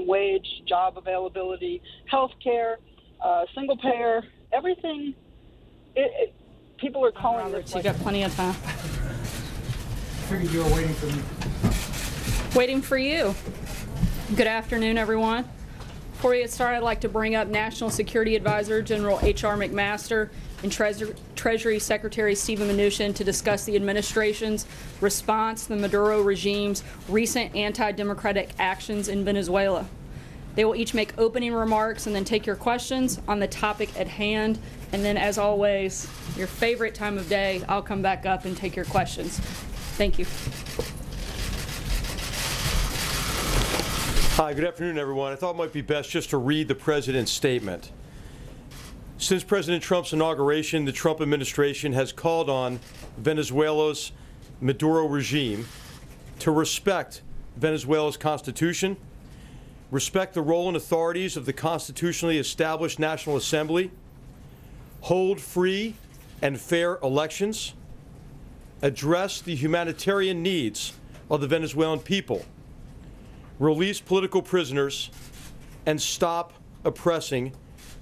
minimum wage, job availability, health care, single payer, everything. People are calling this. You got plenty of time. I figured you were waiting for me. Waiting for you. Good afternoon, everyone. Before we get started, I'd like to bring up National Security Advisor General H.R. McMaster and Treasury Secretary Stephen Mnuchin to discuss the administration's response to the Maduro regime's recent anti-democratic actions in Venezuela. They will each make opening remarks and then take your questions on the topic at hand. And then, as always, your favorite time of day, I'll come back up and take your questions. Thank you. Hi, good afternoon, everyone. I thought it might be best just to read the president's statement. Since President Trump's inauguration, the Trump administration has called on Venezuela's Maduro regime to respect Venezuela's constitution, respect the role and authorities of the constitutionally established National Assembly, hold free and fair elections, address the humanitarian needs of the Venezuelan people, release political prisoners, and stop oppressing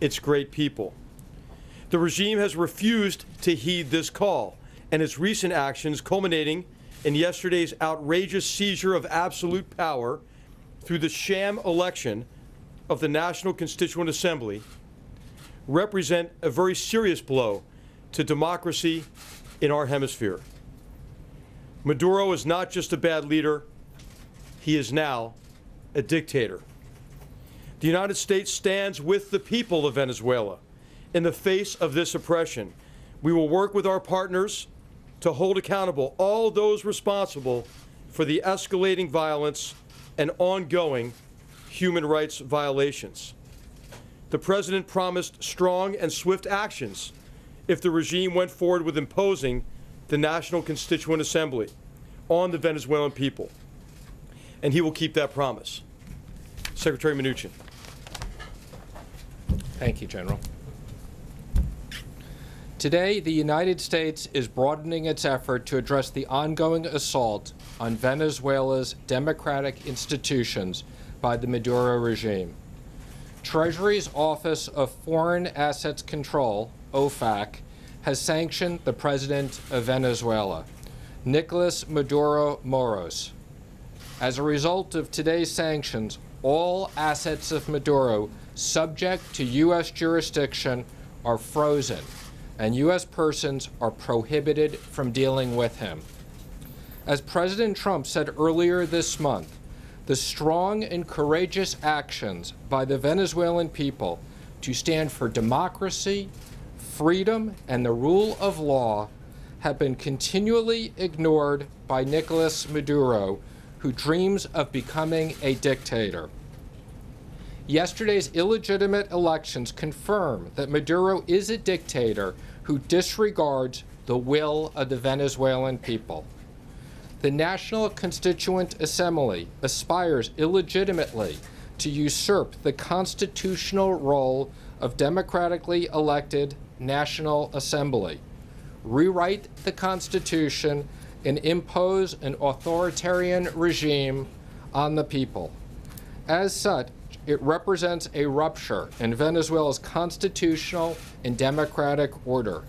its great people. The regime has refused to heed this call, and its recent actions, culminating in yesterday's outrageous seizure of absolute power through the sham election of the National Constituent Assembly, represent a very serious blow to democracy in our hemisphere. Maduro is not just a bad leader, he is now a dictator. The United States stands with the people of Venezuela in the face of this oppression. We will work with our partners to hold accountable all those responsible for the escalating violence and ongoing human rights violations. The president promised strong and swift actions if the regime went forward with imposing the National Constituent Assembly on the Venezuelan people, and he will keep that promise. Secretary Mnuchin. Thank you, General. Today, the United States is broadening its effort to address the ongoing assault on Venezuela's democratic institutions by the Maduro regime. Treasury's Office of Foreign Assets Control, OFAC, has sanctioned the president of Venezuela, Nicolas Maduro Moros. As a result of today's sanctions, all assets of Maduro subject to U.S. jurisdiction are frozen, and U.S. persons are prohibited from dealing with him. As President Trump said earlier this month, the strong and courageous actions by the Venezuelan people to stand for democracy, freedom, and the rule of law have been continually ignored by Nicolas Maduro, who dreams of becoming a dictator. Yesterday's illegitimate elections confirm that Maduro is a dictator who disregards the will of the Venezuelan people. The National Constituent Assembly aspires illegitimately to usurp the constitutional role of democratically elected National Assembly, rewrite the Constitution, and impose an authoritarian regime on the people. As such, it represents a rupture in Venezuela's constitutional and democratic order.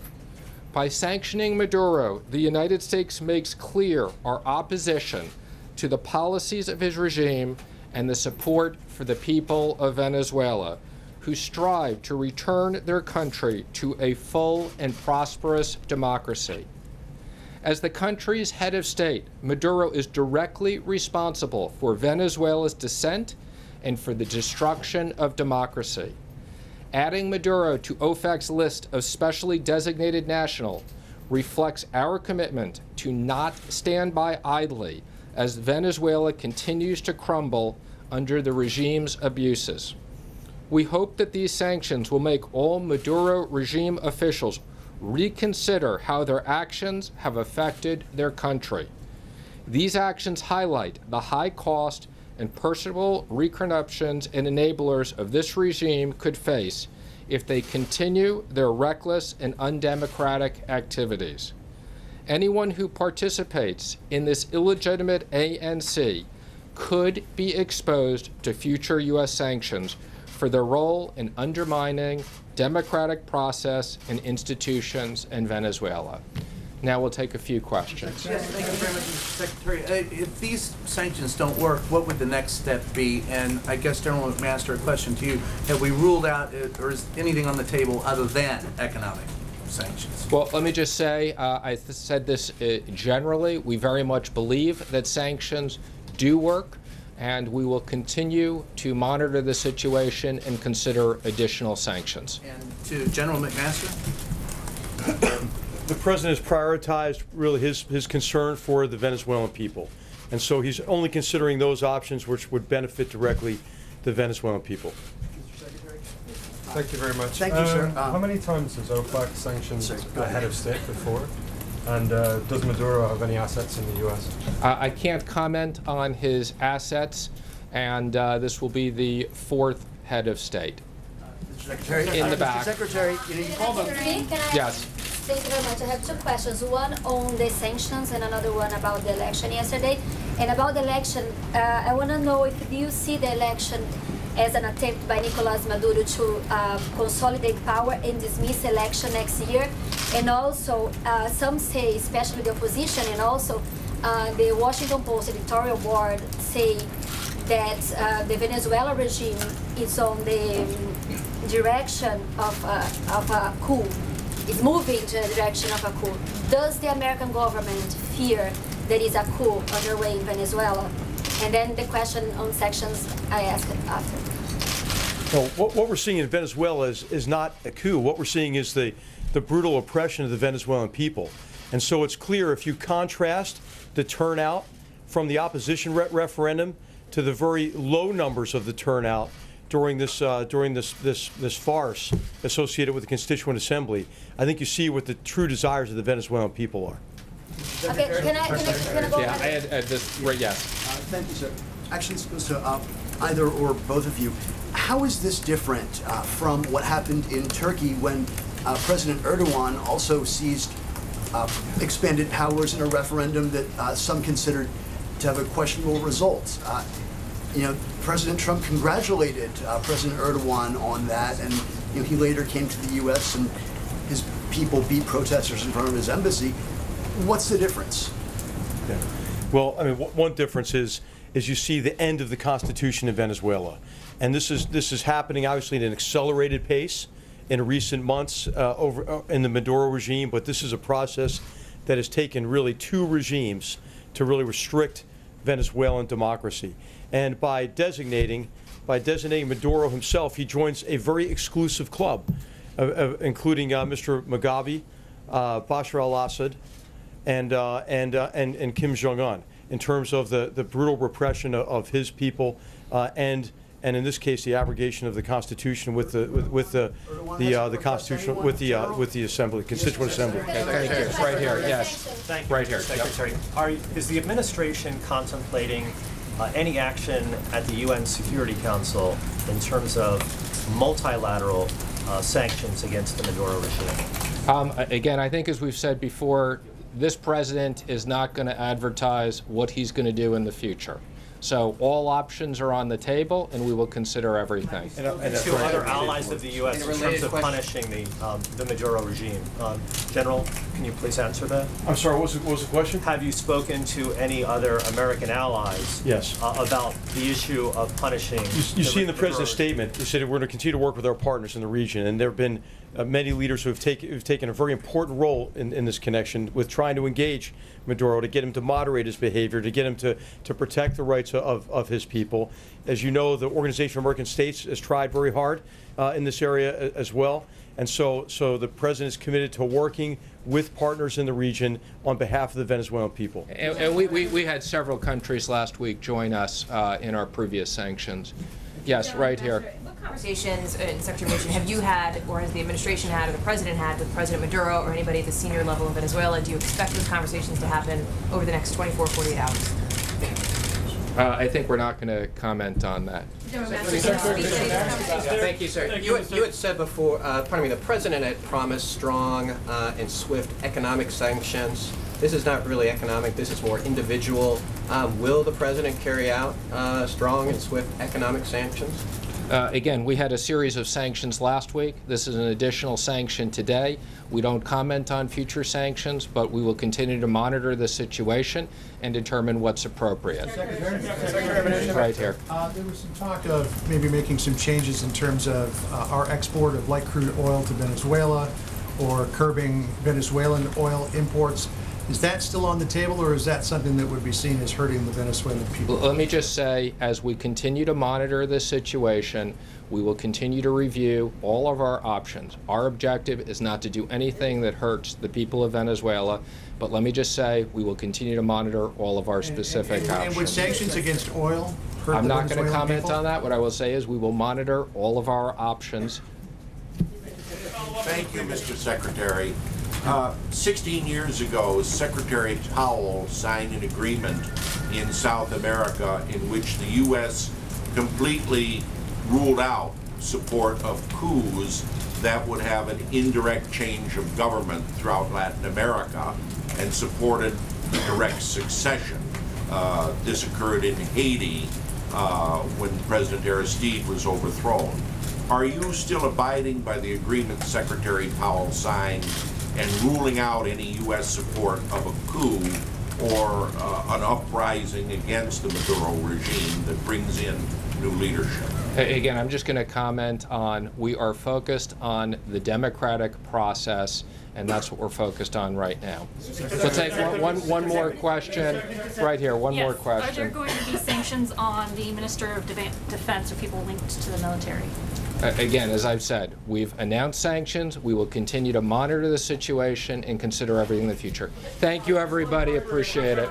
By sanctioning Maduro, the United States makes clear our opposition to the policies of his regime and the support for the people of Venezuela, who strive to return their country to a full and prosperous democracy. As the country's head of state, Maduro is directly responsible for Venezuela's descent and for the destruction of democracy. Adding Maduro to OFAC's list of specially designated national reflects our commitment to not stand by idly as Venezuela continues to crumble under the regime's abuses. We hope that these sanctions will make all Maduro regime officials reconsider how their actions have affected their country. These actions highlight the high cost and personal repercussions and enablers of this regime could face if they continue their reckless and undemocratic activities. Anyone who participates in this illegitimate ANC could be exposed to future U.S. sanctions for their role in undermining democratic process and institutions in Venezuela. Now we'll take a few questions. Yes, thank you very much, Mr. Secretary. If these sanctions don't work, what would the next step be? And I guess, General McMaster, a question to you. Have we ruled out, or is anything on the table other than economic sanctions? Well, let me just say, I said this generally. We very much believe that sanctions do work, and we will continue to monitor the situation and consider additional sanctions. And to General McMaster? The president has prioritized really his concern for the Venezuelan people. And so he's only considering those options which would benefit directly the Venezuelan people. Thank you very much. Thank you, sir. How many times has OPEC sanctioned a head of state before? And does Maduro have any assets in the U.S.? I can't comment on his assets, and this will be the fourth head of state. Mr. Secretary, In the back. Mr. Secretary, you called them. Yes. Thank you very much. I have two questions. One on the sanctions and another one about the election yesterday. And about the election, I want to know if you see the election as an attempt by Nicolás Maduro to consolidate power and dismiss election next year. And also, some say, especially the opposition, and also the Washington Post editorial board say that the Venezuela regime is on the direction of a coup. It's moving to the direction of a coup. Does the American government fear there is a coup underway in Venezuela? And then the question on sanctions I asked after. Well, what we're seeing in Venezuela is not a coup. What we're seeing is the brutal oppression of the Venezuelan people. And so it's clear, if you contrast the turnout from the opposition referendum to the very low numbers of the turnout during this farce associated with the Constituent Assembly, I think you see what the true desires of the Venezuelan people are. Okay, can I go Yeah, I ahead? had this, right, yes. Thank you, sir. Actually, it's supposed to either or both of you. How is this different from what happened in Turkey when President Erdogan also seized expanded powers in a referendum that some considered to have a questionable result? President Trump congratulated President Erdogan on that, and he later came to the U.S. and his people beat protesters in front of his embassy. What's the difference? Yeah. Well, I mean, one difference is you see the end of the Constitution in Venezuela, and this is happening obviously at an accelerated pace in recent months in the Maduro regime. But this is a process that has taken really two regimes to really restrict Venezuelan democracy. And by designating Maduro himself, he joins a very exclusive club, including Mr. Mugabe, Bashar al-Assad, and Kim Jong-un, in terms of the brutal repression of his people, and in this case the abrogation of the Constitution with the Constitution with the Assembly, Constituent Assembly. Thank you. Right here, yes. Thank you, Right here. Secretary. Is the administration contemplating any action at the UN Security Council in terms of multilateral sanctions against the Maduro regime? Again, I think as we've said before, this president is not going to advertise what he's going to do in the future. So all options are on the table, and we will consider everything. And to other allies of the U.S. in terms of punishing the Maduro regime. General, can you please answer that? I'm sorry, what was the question? Have you spoken to any other American allies Yes. About the issue of punishing? You see in the president's statement, he said we're going to continue to work with our partners in the region, and there have been many leaders who have taken a very important role in this connection with trying to engage Maduro, to get him to moderate his behavior, to get him to protect the rights of his people. As you know, the Organization of American States has tried very hard in this area as well. And so the president is committed to working with partners in the region on behalf of the Venezuelan people. And we had several countries last week join us in our previous sanctions. Yes, right here. What conversations, Secretary Mnuchin, have you had, or has the administration had, or the president had with President Maduro or anybody at the senior level in Venezuela? Do you expect those conversations to happen over the next 24, 48 hours? I think we're not going to comment on that. Thank you, sir. You had said before, the president had promised strong and swift economic sanctions This is not really economic. This is more individual. Will the president carry out strong and swift economic sanctions? Again, we had a series of sanctions last week. This is an additional sanction today. We don't comment on future sanctions, but we will continue to monitor the situation and determine what's appropriate. Right here. There was some talk of maybe making some changes in terms of our export of light crude oil to Venezuela or curbing Venezuelan oil imports. Is that still on the table, or is that something that would be seen as hurting the Venezuelan people? Let me just say, as we continue to monitor this situation, we will continue to review all of our options. Our objective is not to do anything that hurts the people of Venezuela, but let me just say, we will continue to monitor all of our specific options. And would sanctions against oil hurt I'm the not going to Venezuelan comment people? on that. What I will say is we will monitor all of our options. Thank you, Mr. Secretary. 16 years ago, Secretary Powell signed an agreement in South America in which the U.S. completely ruled out support of coups that would have an indirect change of government throughout Latin America and supported the direct succession. This occurred in Haiti when President Aristide was overthrown. Are you still abiding by the agreement Secretary Powell signed and ruling out any U.S. support of a coup or an uprising against the Maduro regime that brings in new leadership? Again, I'm just going to comment on we are focused on the democratic process, and that's what we're focused on right now. We'll take one more question. Right here, one more question. Are there going to be sanctions on the Minister of Defense or people linked to the military? Again, as I've said, we've announced sanctions. We will continue to monitor the situation and consider everything in the future. Thank you, everybody. Appreciate it.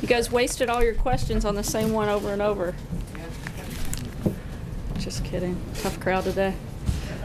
You guys wasted all your questions on the same one over and over. Just kidding. Tough crowd today.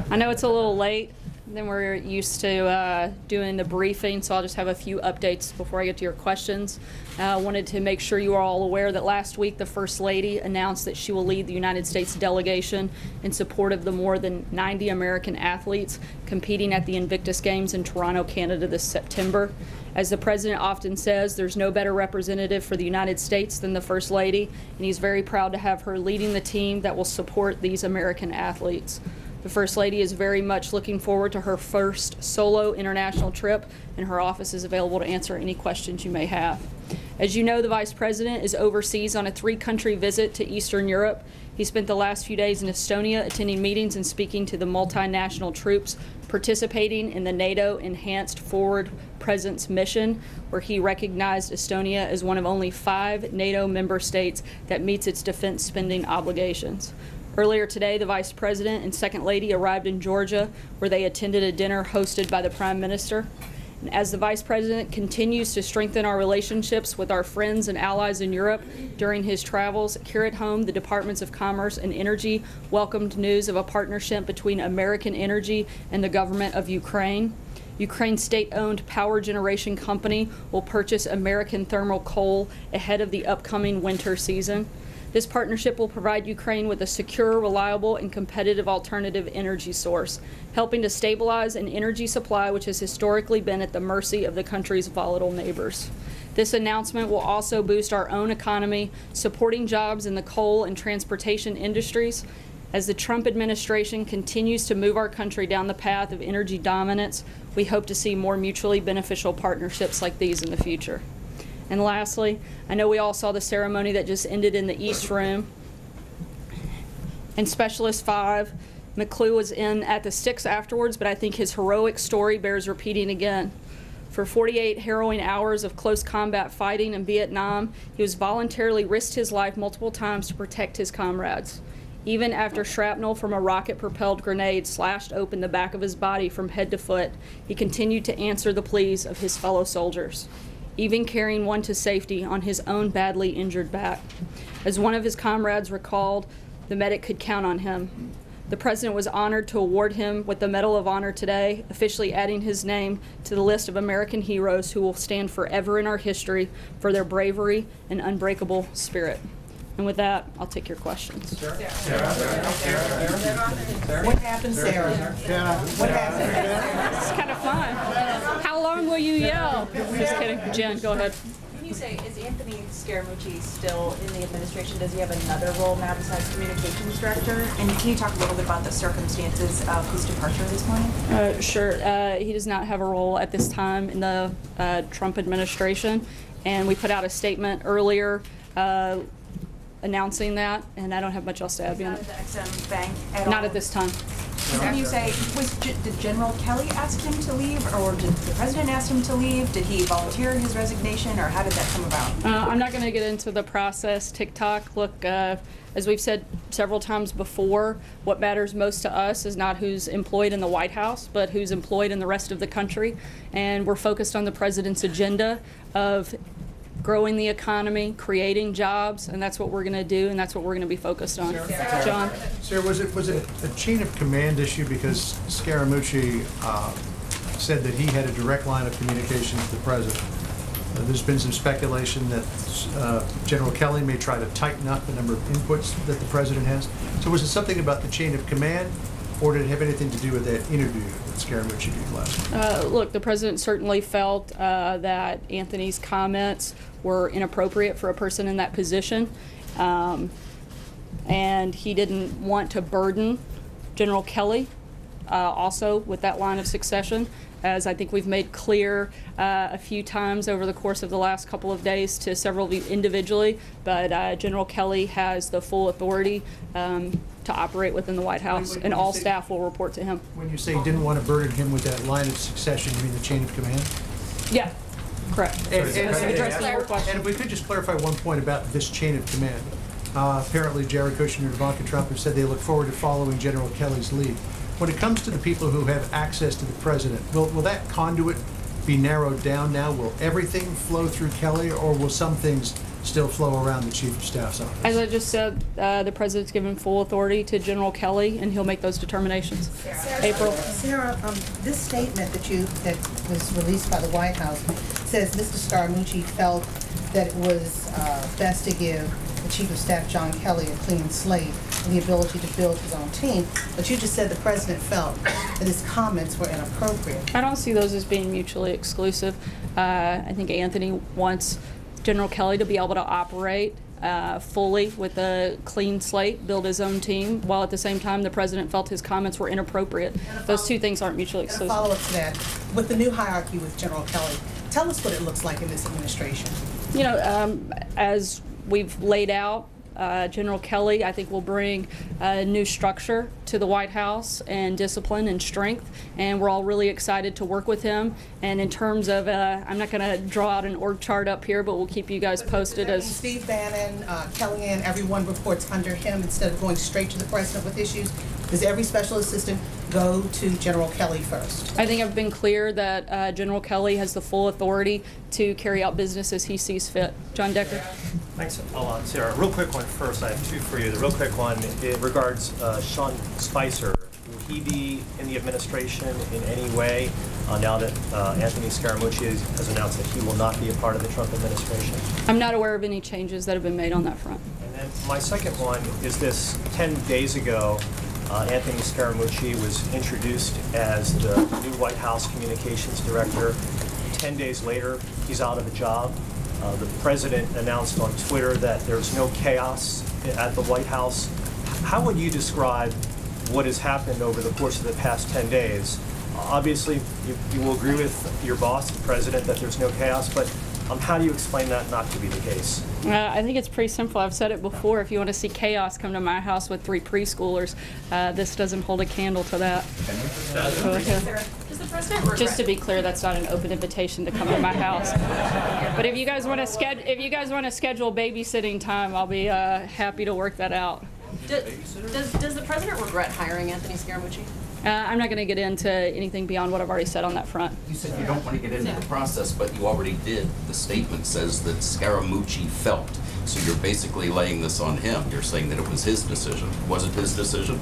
I know it's a little late than we're used to doing the briefing, so I'll just have a few updates before I get to your questions. I wanted to make sure you are all aware that last week the First Lady announced that she will lead the United States delegation in support of the more than 90 American athletes competing at the Invictus Games in Toronto, Canada this September. As the President often says, there's no better representative for the United States than the First Lady, and he's very proud to have her leading the team that will support these American athletes. The First Lady is very much looking forward to her first solo international trip, and her office is available to answer any questions you may have. As you know, the Vice President is overseas on a 3-country visit to Eastern Europe. He spent the last few days in Estonia attending meetings and speaking to the multinational troops participating in the NATO Enhanced Forward Presence mission, where he recognized Estonia as one of only 5 NATO member states that meets its defense spending obligations. Earlier today, the Vice President and Second Lady arrived in Georgia, where they attended a dinner hosted by the Prime Minister. And as the Vice President continues to strengthen our relationships with our friends and allies in Europe during his travels, here at home, the Departments of Commerce and Energy welcomed news of a partnership between American Energy and the government of Ukraine. Ukraine's state-owned power generation company will purchase American thermal coal ahead of the upcoming winter season. This partnership will provide Ukraine with a secure, reliable, and competitive alternative energy source, helping to stabilize an energy supply which has historically been at the mercy of the country's volatile neighbors. This announcement will also boost our own economy, supporting jobs in the coal and transportation industries. As the Trump administration continues to move our country down the path of energy dominance, we hope to see more mutually beneficial partnerships like these in the future. And lastly, I know we all saw the ceremony that just ended in the East Room. And Specialist 5, McClue was in at the sticks afterwards, but I think his heroic story bears repeating again. For 48 harrowing hours of close combat fighting in Vietnam, he was voluntarily risked his life multiple times to protect his comrades. Even after shrapnel from a rocket-propelled grenade slashed open the back of his body from head to foot, he continued to answer the pleas of his fellow soldiers, even carrying one to safety on his own badly injured back. As one of his comrades recalled, the medic could count on him. The President was honored to award him with the Medal of Honor today, officially adding his name to the list of American heroes who will stand forever in our history for their bravery and unbreakable spirit. And with that, I'll take your questions. What happened, Sarah? What happened? It's kind of fun. How long will you yell? Just kidding. Jen, go ahead. Can you say, is Anthony Scaramucci still in the administration? Does he have another role now besides communications director? And can you talk a little bit about the circumstances of his departure this morning? Sure. He does not have a role at this time in the Trump administration. And we put out a statement earlier announcing that, and I don't have much else to add beyond Not that. at the XM Bank at all? Not at this time. Can you say, did General Kelly ask him to leave, or did the president ask him to leave? Did he volunteer his resignation, or how did that come about? I'm not going to get into the process. TikTok, look, as we've said several times before, what matters most to us is not who's employed in the White House, but who's employed in the rest of the country. And we're focused on the president's agenda of growing the economy, creating jobs, and that's what we're going to do, and that's what we're going to be focused on. John? Sarah, was it a chain of command issue because Scaramucci said that he had a direct line of communication to the president? There's been some speculation that General Kelly may try to tighten up the number of inputs that the president has. So was it something about the chain of command, or did it have anything to do with that interview that Scaramucci did last week? Look, the president certainly felt that Anthony's comments were inappropriate for a person in that position, and he didn't want to burden General Kelly also with that line of succession, as I think we've made clear a few times over the course of the last couple of days to several of you individually, but General Kelly has the full authority to operate within the White House, and all staff will report to him. When you say you didn't want to burden him with that line of succession, you mean the chain of command? Yeah, correct. And if we could just clarify one point about this chain of command. Apparently Jared Kushner and Ivanka Trump have said they look forward to following General Kelly's lead. When it comes to the people who have access to the president, will that conduit be narrowed down now? Will everything flow through Kelly, or will some things still flow around the Chief of Staff's office? As I just said, the president's given full authority to General Kelly, and he'll make those determinations. April? Sarah, this statement that was released by the White House says Mr. Scaramucci felt that it was best to give the Chief of Staff, John Kelly, a clean slate and the ability to build his own team. But you just said the president felt that his comments were inappropriate. I don't see those as being mutually exclusive. I think Anthony wants General Kelly to be able to operate fully with a clean slate, build his own team, while at the same time the president felt his comments were inappropriate. Those two things aren't mutually exclusive. A follow-up to that, with the new hierarchy with General Kelly, tell us what it looks like in this administration. You know, as we've laid out, General Kelly, I think, will bring a new structure to the White House and discipline and strength, and we're all really excited to work with him. And in terms of, I'm not going to draw out an org chart up here, but we'll keep you guys posted as Steve Bannon, Kellyanne, everyone reports under him instead of going straight to the president with issues. Does every special assistant go to General Kelly first? I think I've been clear that General Kelly has the full authority to carry out business as he sees fit. John Decker. Thanks a lot, Sarah. Real quick one first. I have two for you. The real quick one, it regards Sean Spicer. Will he be in the administration in any way now that Anthony Scaramucci has announced that he will not be a part of the Trump administration? I'm not aware of any changes that have been made on that front. And then my second one is this: 10 days ago, Anthony Scaramucci was introduced as the new White House communications director. 10 days later, he's out of a job. The president announced on Twitter that there's no chaos at the White House. How would you describe what has happened over the course of the past 10 days? Obviously, you will agree with your boss, the president, that there's no chaos, but how do you explain that not to be the case? I think it's pretty simple. I've said it before. If you want to see chaos, come to my house with 3 preschoolers. This doesn't hold a candle to that. Does the president regret? Just to be clear, that's not an open invitation to come to my house. But if you guys want to schedule babysitting time, I'll be happy to work that out. Does the president regret hiring Anthony Scaramucci? I'm not going to get into anything beyond what I've already said on that front. You said you don't want to get into the process, but you already did. The statement says that Scaramucci felt. So you're basically laying this on him. You're saying that it was his decision. Was it his decision?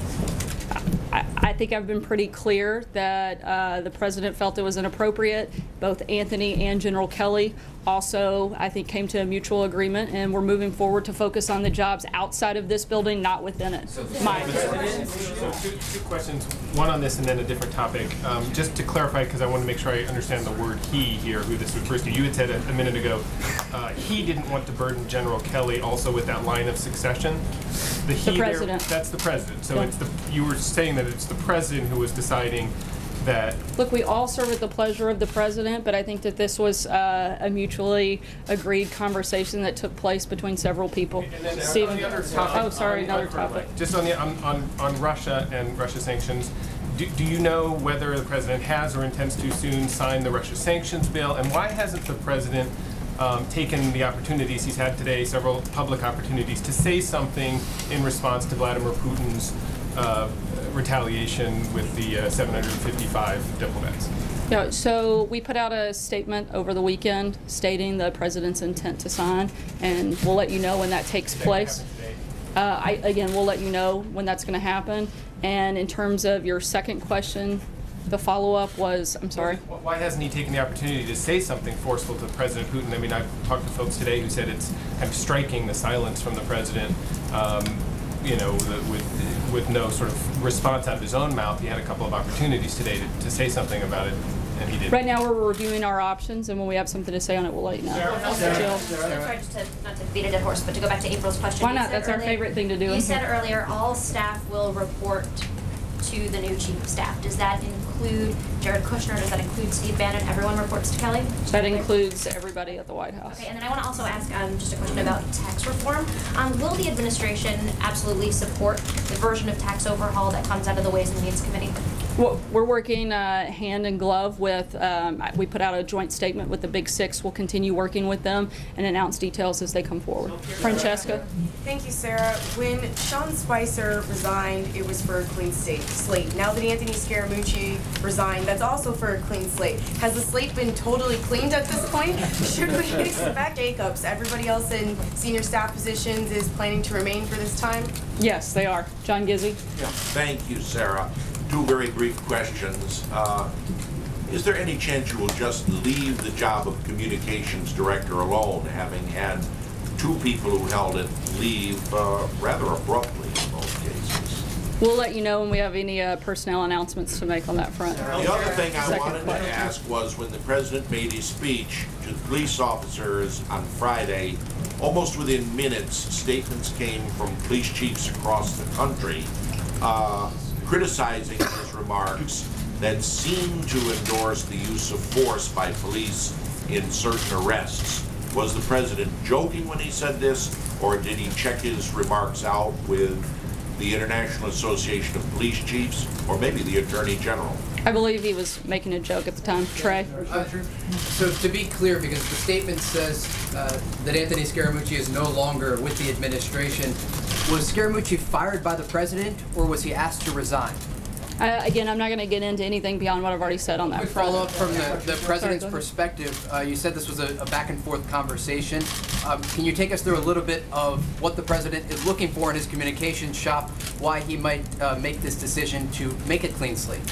I think I've been pretty clear that the president felt it was inappropriate. Both Anthony and General Kelly also, I think, came to a mutual agreement, and we're moving forward to focus on the jobs outside of this building, not within it. So two questions, one on this and then a different topic. Just to clarify, because I want to make sure I understand the word he here, who this refers to. You had said a minute ago, he didn't want to burden General Kelly also with that line of succession. The president. That's the president. So Yeah. it's you were saying that it's the president who was deciding that. Look, we all serve at the pleasure of the president, but I think that this was a mutually agreed conversation that took place between several people. And then Stephen, on the other topic, oh, sorry, another topic. Just on the on Russia and Russia sanctions, do you know whether the president has or intends to soon sign the Russia sanctions bill, and why hasn't the president taken the opportunities he's had today, several public opportunities, to say something in response to Vladimir Putin's retaliation with the 755 diplomats? Yeah, so we put out a statement over the weekend stating the president's intent to sign, and we'll let you know when that takes place. Again, we'll let you know when that's going to happen. And in terms of your second question, the follow-up was, I'm sorry? Why hasn't he taken the opportunity to say something forceful to President Putin? I mean, I've talked to folks today who said it's kind of striking, the silence from the president, you know, with no sort of response out of his own mouth. He had a couple of opportunities today to say something about it, and he didn't. Right now we're reviewing our options, and when we have something to say on it, we'll let you know. Jill? Sorry, not to beat a dead horse, but to go back to April's question. Why not? That's our favorite thing to do. You said earlier all staff will report to the new chief of staff. Does that include Jared Kushner? Does that include Steve Bannon? Everyone reports to Kelly? That includes everybody at the White House. Okay, and then I want to also ask just a question about tax reform. Will the administration absolutely support the version of tax overhaul that comes out of the Ways and Means Committee? Well, we're working hand in glove with, we put out a joint statement with the Big Six. We'll continue working with them and announce details as they come forward. Francesca? Thank you, Sarah. When Sean Spicer resigned, it was for a clean slate. Now that Anthony Scaramucci resigned, that's also for a clean slate. Has the slate been totally cleaned at this point? Should we expect Jacobs? Everybody else in senior staff positions is planning to remain for this time? Yes, they are. John Gizzi? Yeah. Thank you, Sarah. Two very brief questions. Is there any chance you will just leave the job of communications director alone, having had two people who held it leave rather abruptly in both cases? We'll let you know when we have any personnel announcements to make on that front. The other thing I wanted to ask was when the president made his speech to the police officers on Friday, almost within minutes, statements came from police chiefs across the country criticizing his remarks that seemed to endorse the use of force by police in certain arrests. Was the president joking when he said this, or did he check his remarks out with the International Association of Police Chiefs, or maybe the Attorney General? I believe he was making a joke at the time. Trey? So to be clear, because the statement says that Anthony Scaramucci is no longer with the administration, was Scaramucci fired by the president, or was he asked to resign? Again, I'm not going to get into anything beyond what I've already said on that front. Follow up from the president's perspective. You said this was a back and forth conversation. Can you take us through a little bit of what the president is looking for in his communications shop, why he might make this decision to make a clean slate?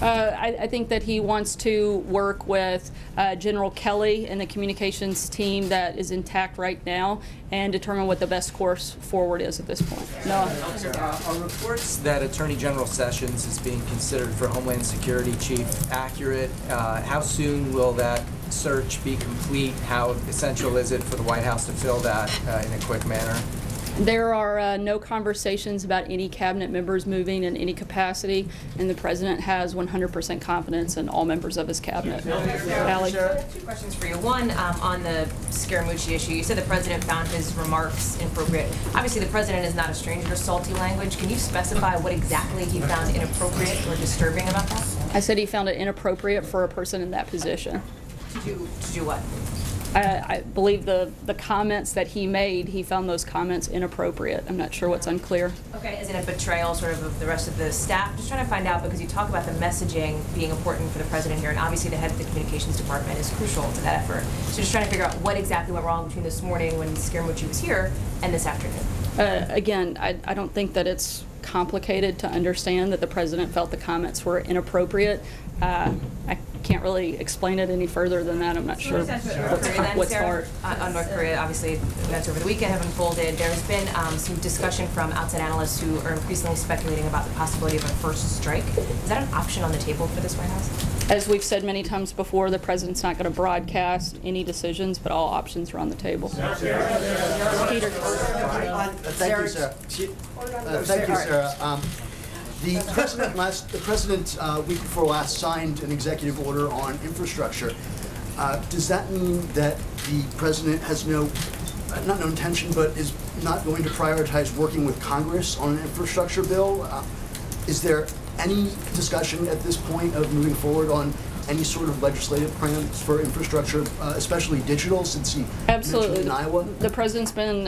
I think that he wants to work with General Kelly and the communications team that is intact right now and determine what the best course forward is at this point. Noah? Are reports that Attorney General Sessions is being considered for Homeland Security Chief accurate? How soon will that search be complete? How essential is it for the White House to fill that in a quick manner? There are no conversations about any cabinet members moving in any capacity, and the president has 100% confidence in all members of his cabinet. Allie? Two questions for you. One, on the Scaramucci issue, you said the president found his remarks inappropriate. Obviously, the president is not a stranger to salty language. Can you specify what exactly he found inappropriate or disturbing about that? I said he found it inappropriate for a person in that position. To do what? I believe the comments that he made, he found those comments inappropriate. I'm not sure what's unclear. Okay, is it a betrayal sort of the rest of the staff? Just trying to find out, because you talk about the messaging being important for the president here, and obviously the head of the communications department is crucial to that effort. So just trying to figure out what exactly went wrong between this morning when Scaramucci was here and this afternoon. Again, I don't think that it's complicated to understand that the president felt the comments were inappropriate. I can't really explain it any further than that. I'm not sure what's hard. On North Korea, obviously, events over the weekend have unfolded. There's been some discussion from outside analysts who are increasingly speculating about the possibility of a first strike. Is that an option on the table for this White House? As we've said many times before, the president's not going to broadcast any decisions, but all options are on the table. Peter. Thank you, Sarah. Thank you, Sarah. The president week before last signed an executive order on infrastructure. Does that mean that the president has not no intention, but is not going to prioritize working with Congress on an infrastructure bill? Is there any discussion at this point of moving forward on any sort of legislative plans for infrastructure, especially digital, since he mentioned in Iowa? The president's been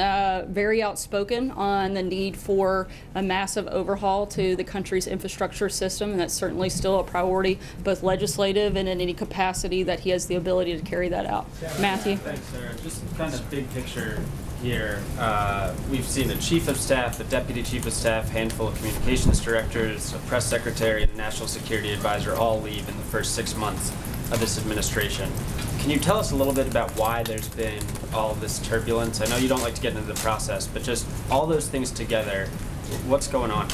very outspoken on the need for a massive overhaul to the country's infrastructure system, and that's certainly still a priority, both legislative and in any capacity that he has the ability to carry that out. Matthew? Thanks, Sarah. Just kind of big picture here. We've seen the chief of staff, the deputy chief of staff, handful of communications directors, a press secretary, and a national security advisor all leave in the first 6 months of this administration. Can you tell us a little bit about why there's been all of this turbulence? I know you don't like to get into the process, but just all those things together, what's going on?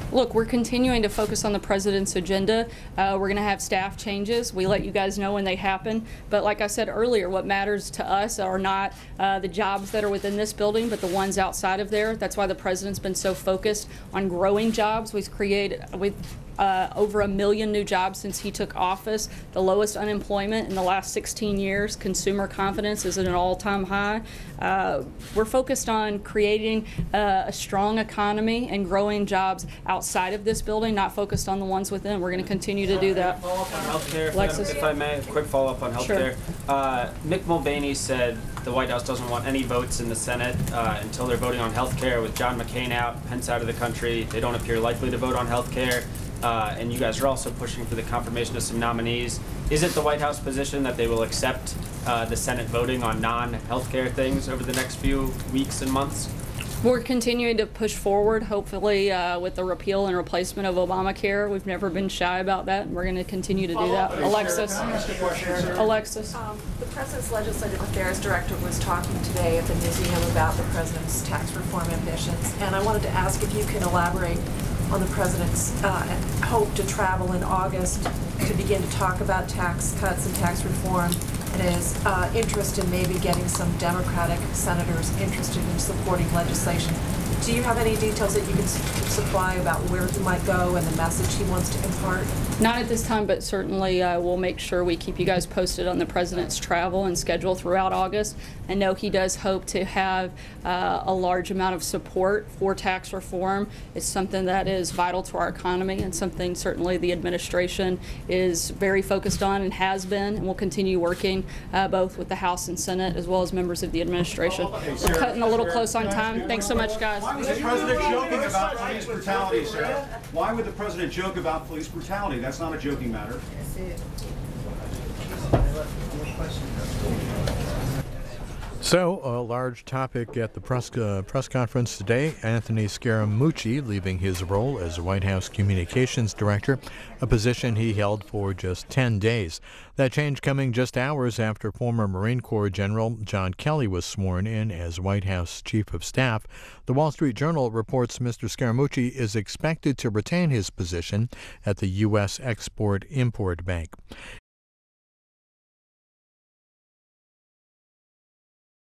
Look, we're continuing to focus on the president's agenda. We're going to have staff changes. We let you guys know when they happen. But like I said earlier, what matters to us are not the jobs that are within this building, but the ones outside of there. That's why the president's been so focused on growing jobs. We've created over 1 million new jobs since he took office, the lowest unemployment in the last 16 years. Consumer confidence is at an all-time high. We're focused on creating a strong economy and growing jobs outside of this building, not focused on the ones within. We're going to continue to do that. Healthcare, Alexis? if I may, a quick follow-up on healthcare. Sure. Mick Mulvaney said the White House doesn't want any votes in the Senate until they're voting on healthcare. With John McCain out, Pence out of the country, they don't appear likely to vote on healthcare. And you guys are also pushing for the confirmation of some nominees. Is it the White House position that they will accept the Senate voting on non-healthcare things over the next few weeks and months? We're continuing to push forward, hopefully with the repeal and replacement of Obamacare. We've never been shy about that, and we're going to continue to do that. Alexis? Alexis? The President's Legislative Affairs Director was talking today at the museum about the President's tax reform ambitions, and I wanted to ask if you can elaborate on the President's hope to travel in August to begin to talk about tax cuts and tax reform, and his interest in maybe getting some Democratic senators interested in supporting legislation. Do you have any details that you can supply about where he might go and the message he wants to impart? Not at this time, but certainly we'll make sure we keep you guys posted on the president's travel and schedule throughout August. I know he does hope to have a large amount of support for tax reform. It's something that is vital to our economy and something certainly the administration is very focused on and has been, and will continue working both with the House and Senate as well as members of the administration. We're cutting a little close on time. Thanks so much, guys. Why was the president joking about police brutality, Sarah? Why would the president joke about police brutality? That's not a joking matter. So, a large topic at the press conference today, Anthony Scaramucci leaving his role as White House Communications Director, a position he held for just 10 days. That change coming just hours after former Marine Corps General John Kelly was sworn in as White House Chief of Staff. The Wall Street Journal reports Mr. Scaramucci is expected to retain his position at the U.S. Export-Import Bank.